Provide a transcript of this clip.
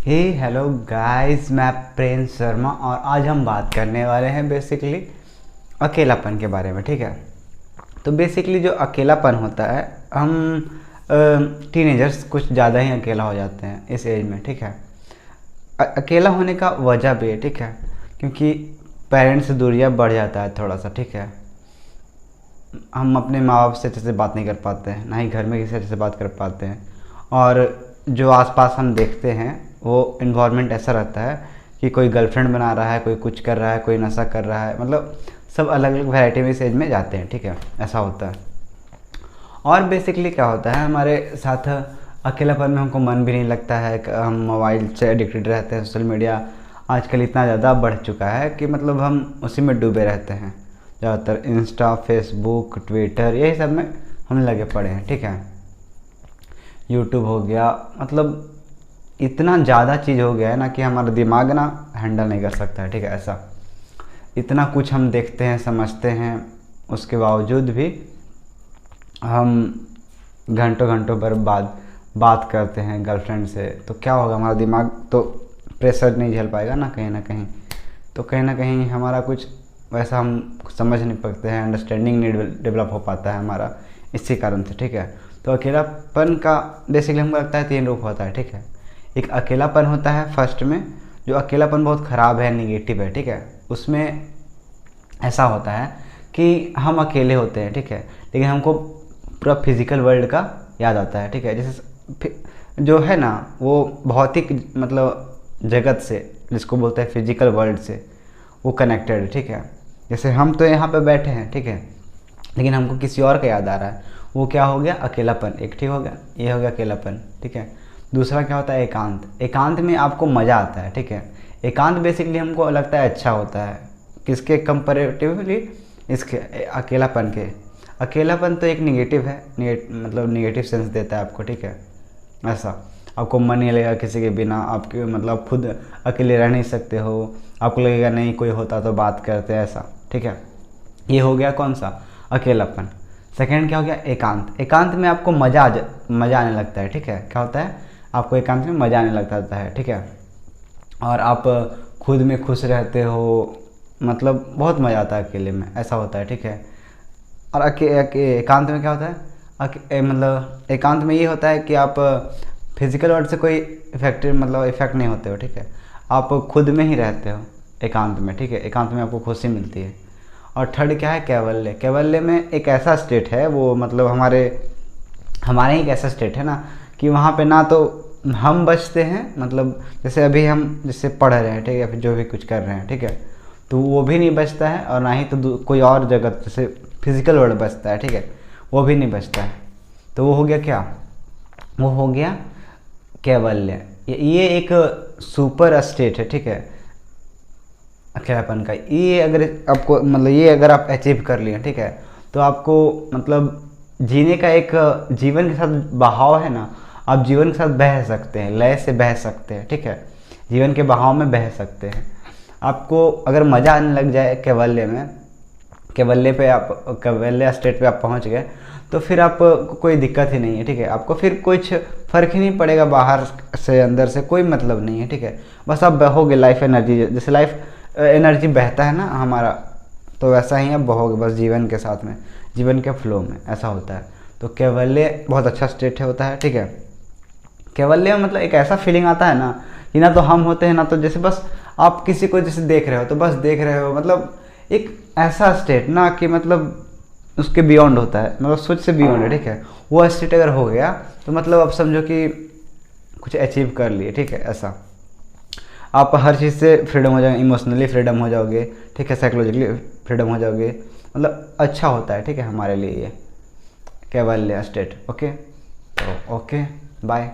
हे hello guys, मैं Prince Sharma और आज हम बात करने वाले हैं बेसिकली अकेलापन के बारे में। ठीक है, तो बेसिकली जो अकेलापन होता है, हम टीनेजर्स कुछ ज़्यादा ही अकेला हो जाते हैं इस एज में। ठीक है, अकेला होने का वजह भी है। ठीक है, क्योंकि पेरेंट्स से दूरियाँ बढ़ जाता है थोड़ा सा। ठीक है, हम अपने माँ बाप से अच्छे से बात नहीं कर पाते हैं, ना ही घर में किसी अच्छे से बात कर पाते हैं। और जो आसपास हम देखते हैं वो इन्वायरमेंट ऐसा रहता है कि कोई गर्लफ्रेंड बना रहा है, कोई कुछ कर रहा है, कोई नशा कर रहा है, मतलब सब अलग अलग वैरायटी में इस एज में जाते हैं। ठीक है, ऐसा होता है। और बेसिकली क्या होता है हमारे साथ, अकेलापन में हमको मन भी नहीं लगता है, हम मोबाइल से एडिक्टेड रहते हैं। सोशल मीडिया आजकल इतना ज़्यादा बढ़ चुका है कि मतलब हम उसी में डूबे रहते हैं। ज़्यादातर इंस्टा, फेसबुक, ट्विटर, यही सब में हम लगे पड़े हैं। ठीक है, यूट्यूब हो गया, मतलब इतना ज़्यादा चीज़ हो गया है ना कि हमारा दिमाग ना हैंडल नहीं कर सकता है। ठीक है, ऐसा इतना कुछ हम देखते हैं, समझते हैं, उसके बावजूद भी हम घंटों घंटों पर बात करते हैं गर्लफ्रेंड से। तो क्या होगा, हमारा दिमाग तो प्रेशर नहीं झेल पाएगा ना कहीं। तो कहीं ना कहीं हमारा कुछ वैसा हम समझ नहीं पाते हैं, अंडरस्टैंडिंग नहीं डेवलप हो पाता है हमारा इसी कारण से। ठीक है, तो अकेलापन का बेसिकली हमको लगता है 3 रूप होता है। ठीक है, एक अकेलापन होता है फर्स्ट में, जो अकेलापन बहुत ख़राब है, निगेटिव है। ठीक है, उसमें ऐसा होता है कि हम अकेले होते हैं। ठीक है, लेकिन हमको पूरा फिजिकल वर्ल्ड का याद आता है। ठीक है, जैसे जो है ना वो भौतिक मतलब जगत से, जिसको बोलते हैं फिजिकल वर्ल्ड से, वो कनेक्टेड है। ठीक है, जैसे हम तो यहाँ पे बैठे हैं, ठीक है, लेकिन हमको किसी और का याद आ रहा है, वो क्या हो गया, अकेलापन। एक ठीक हो गया, ये हो गया अकेलापन। ठीक है, दूसरा क्या होता है, एकांत। एकांत में आपको मज़ा आता है। ठीक है, एकांत बेसिकली हमको लगता है अच्छा होता है, किसके कंपैरेटिवली, इसके अकेलापन के। अकेलापन तो एक निगेटिव है, मतलब निगेटिव सेंस देता है आपको। ठीक है, ऐसा आपको मन नहीं लगेगा किसी के बिना, आपके मतलब खुद अकेले रह नहीं सकते हो, आपको लगेगा नहीं कोई होता तो बात करते, ऐसा। ठीक है, ये हो गया कौन सा, अकेलापन। सेकंड क्या हो गया, एकांत। एकांत में आपको मज़ा आने लगता है। ठीक है, क्या होता है, आपको एकांत में मज़ा आने लगता है। ठीक है, और आप खुद में खुश रहते हो, मतलब बहुत मज़ा आता है अकेले में, ऐसा होता है। ठीक है, और एकांत में क्या होता है, मतलब एकांत में ये होता है कि आप फिजिकल वर्ड से कोई इफेक्ट नहीं होते हो। ठीक है, आप खुद में ही रहते हो एकांत में। ठीक है, एकांत में आपको खुशी मिलती है। और थर्ड क्या है, कैवल्य। कैवल्य में एक ऐसा स्टेट है, वो मतलब हमारे ही एक ऐसा स्टेट है ना कि वहाँ पे ना तो हम बचते हैं, मतलब जैसे अभी हम जिससे पढ़ रहे हैं, ठीक है, फिर जो भी कुछ कर रहे हैं, ठीक है, तो वो भी नहीं बचता है, और ना ही तो कोई और जगत जैसे फिजिकल वर्ल्ड बचता है। ठीक है, वो भी नहीं बचता है। तो वो हो गया क्या, वो हो गया कैवल्य। ये एक सुपर स्टेट है। ठीक है, अकेलापन का। ये अगर आपको मतलब ये अगर आप अचीव कर लिए, ठीक है, तो आपको मतलब जीने का एक जीवन के साथ बहाव है ना, आप जीवन के साथ बह सकते हैं, लय से बह सकते हैं। ठीक है, जीवन के बहाव में बह सकते हैं। आपको अगर मज़ा आने लग जाए कैवल्य में, कैवल्य स्टेट पे आप पहुंच गए, तो फिर आप कोई दिक्कत ही नहीं है। ठीक है, आपको फिर कुछ फ़र्क ही नहीं पड़ेगा, बाहर से अंदर से कोई मतलब नहीं है। ठीक है, बस आप बहोगे लाइफ एनर्जी, जैसे लाइफ एनर्जी बहता है ना हमारा, तो वैसा ही आप बहोगे बस जीवन के साथ में, जीवन के फ्लो में, ऐसा होता है। तो कैवल्य बहुत अच्छा स्टेट होता है। ठीक है, कैवल्य मतलब एक ऐसा फीलिंग आता है ना कि ना तो हम होते हैं, ना तो जैसे बस आप किसी को जैसे देख रहे हो तो बस देख रहे हो, मतलब एक ऐसा स्टेट ना कि मतलब उसके बियॉन्ड होता है, मतलब सोच से बियॉन्ड है। ठीक है, वो स्टेट अगर हो गया तो मतलब आप समझो कि कुछ अचीव कर लिए। ठीक है, ऐसा आप हर चीज़ से फ्रीडम हो जाओगे, इमोशनली फ्रीडम हो जाओगे। ठीक है, साइकोलॉजिकली फ्रीडम हो जाओगे, मतलब अच्छा होता है। ठीक है, हमारे लिए ये कैवल्य स्टेट। ओके, तो ओके, बाय।